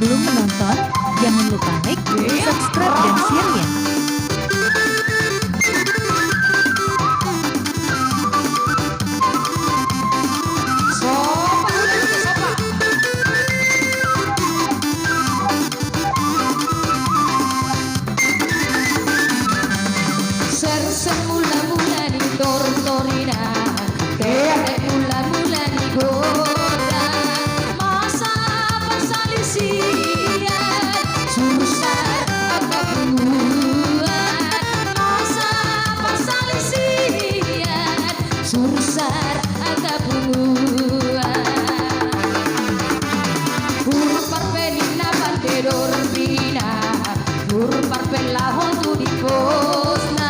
Sebelum menonton, jangan lupa like, subscribe, dan share ya. Semula-mula di tortorina, mula-mula di goda, masa perselisihan susah agak buat, masa perselisihan susah agak buat. Purpar penina bandedor bina, purpar pelahon tu di posna.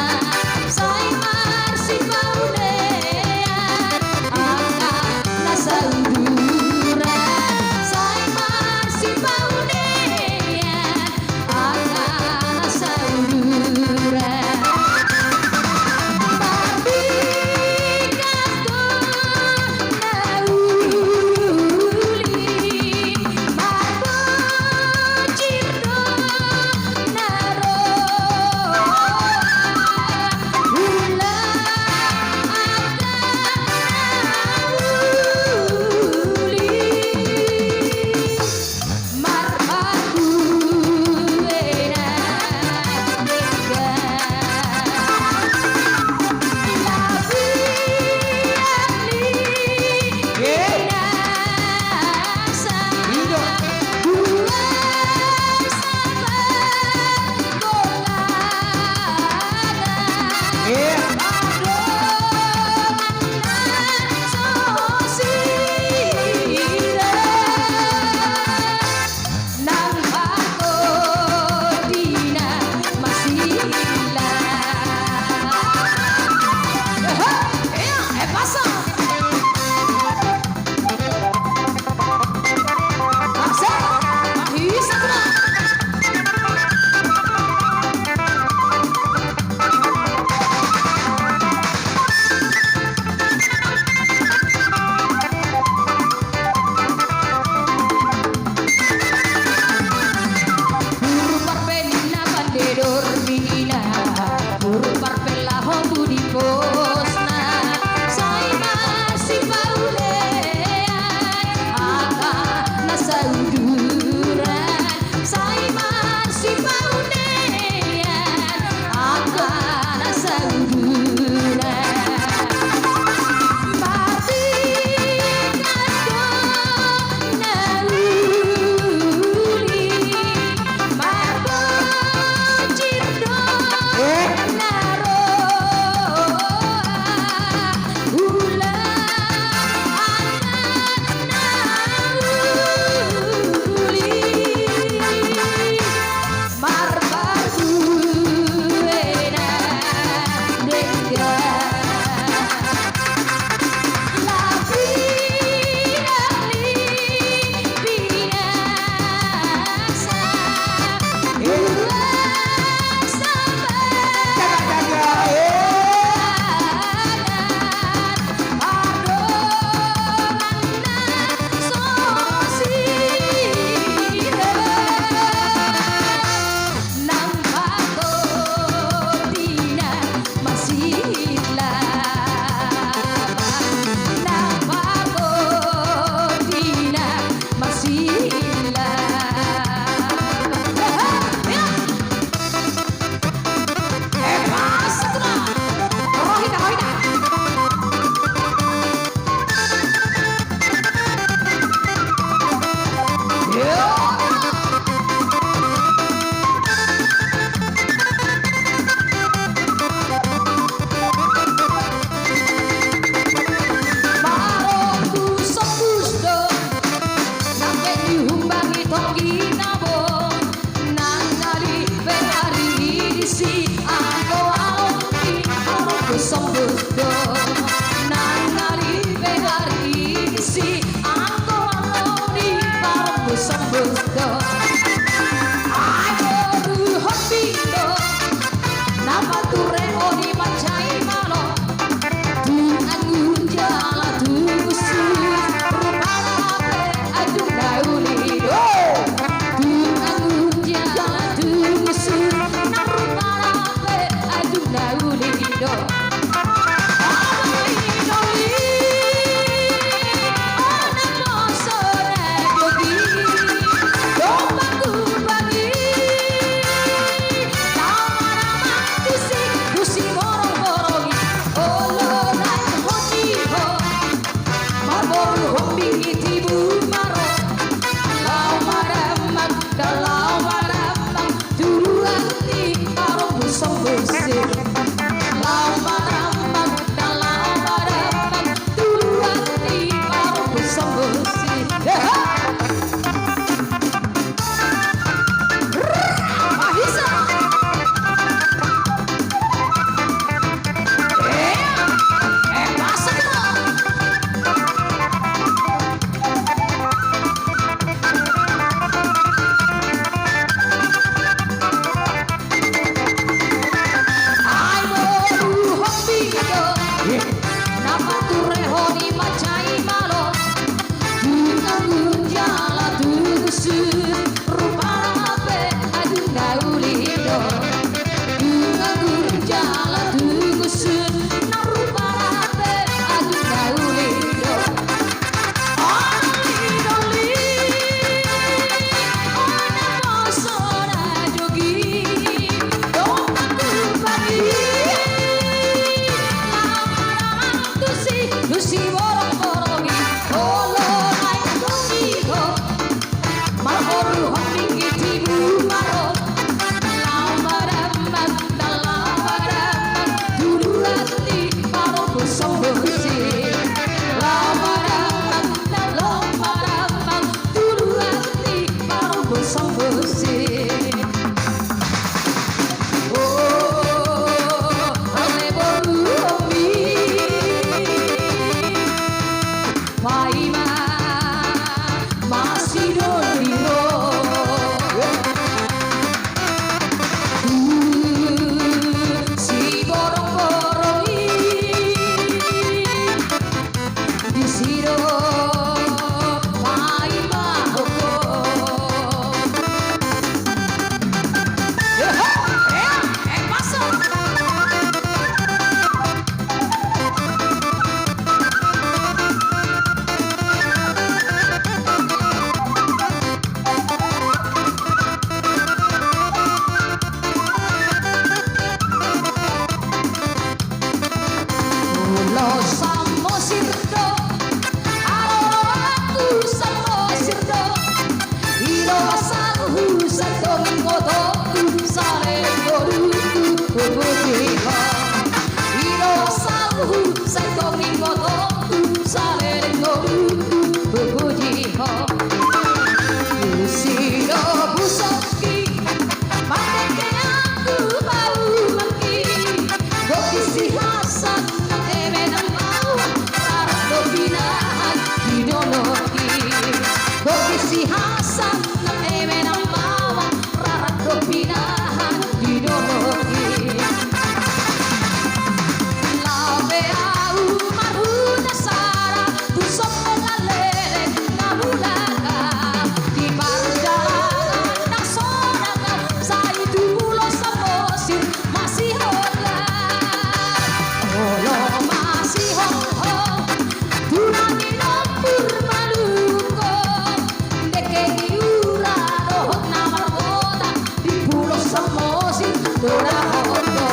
Bubujiho Iro saluhu Saitongin kotoku Saleren koruku Bubujiho Usiro busoki Pandeke aku bau maki Bokisi hasan Nang emenan mau Sarap dobinahan Didonoki Bokisi hasan Nang emenan mau Rarat dobinahan Didonoki Labe au marhuda sara Tusok melalere Namulaka Di perjalanan Nang sorangan Saya dulu samosir Masih hola Olo masih ho Tunani nompur maluko Deke iura dohot namar kota Di pulau samosir Dora hoto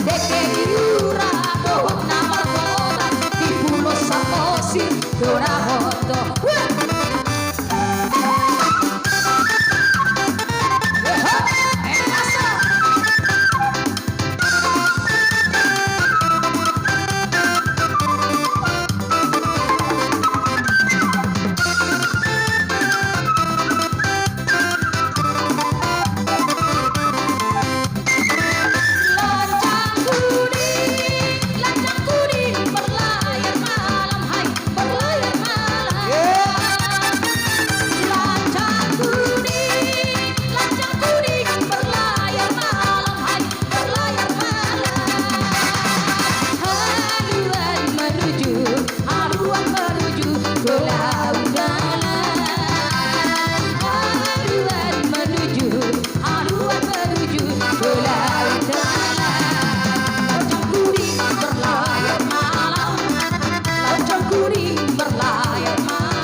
Deke iura dohot namar kota Di pulau samosir Dora hoto Lancang kuning berlayar malam hai berlayar malam Lancang kuning berlayar malam hai berlayar malam Haluan menuju ke laut dalam Haluan menuju ke laut dalam Lancang kuning berlayar malam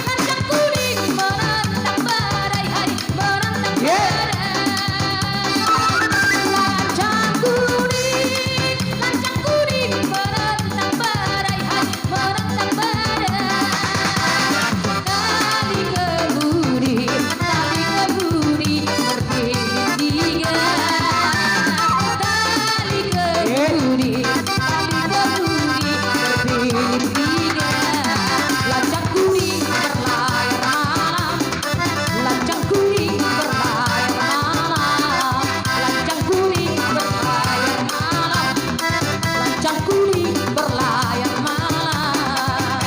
Lancang kuning menentang badai hai menentang badai Lancang kuning menentang badai hai menentang badai Tali kebudi bertiga Tali kebudi bertiga Lancang kuning berlayar malam Lancang kuning berlayar malam Lancang kuning berlayar malam Lancang kuning berlayar malam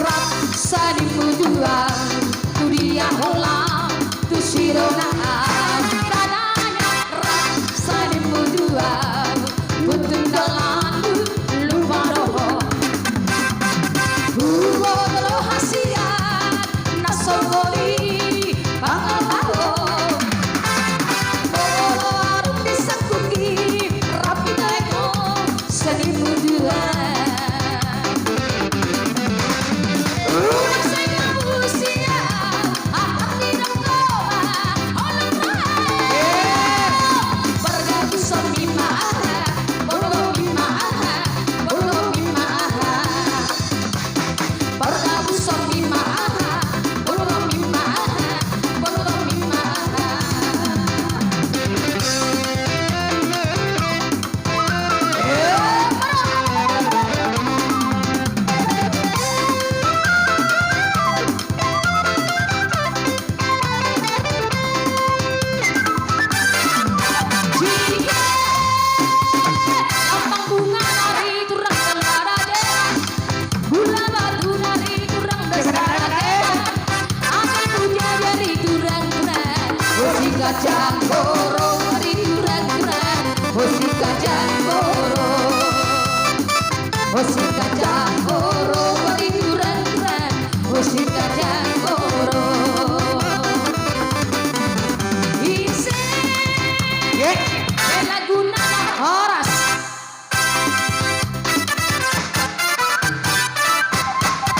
Raksa di mujuan Tu dia holang Tu sironaan Kadanya raksa di mujuan Putun dalandu lupa roho Hugo lo hasiat nasogoli pangalaho Bolo arum disakuki rapi teko seni mujuan Rumah saya usia hati dan doa kacang koro rinduran-duran, oh si kacang koro, oh si kacang koro rinduran-duran, oh si kacang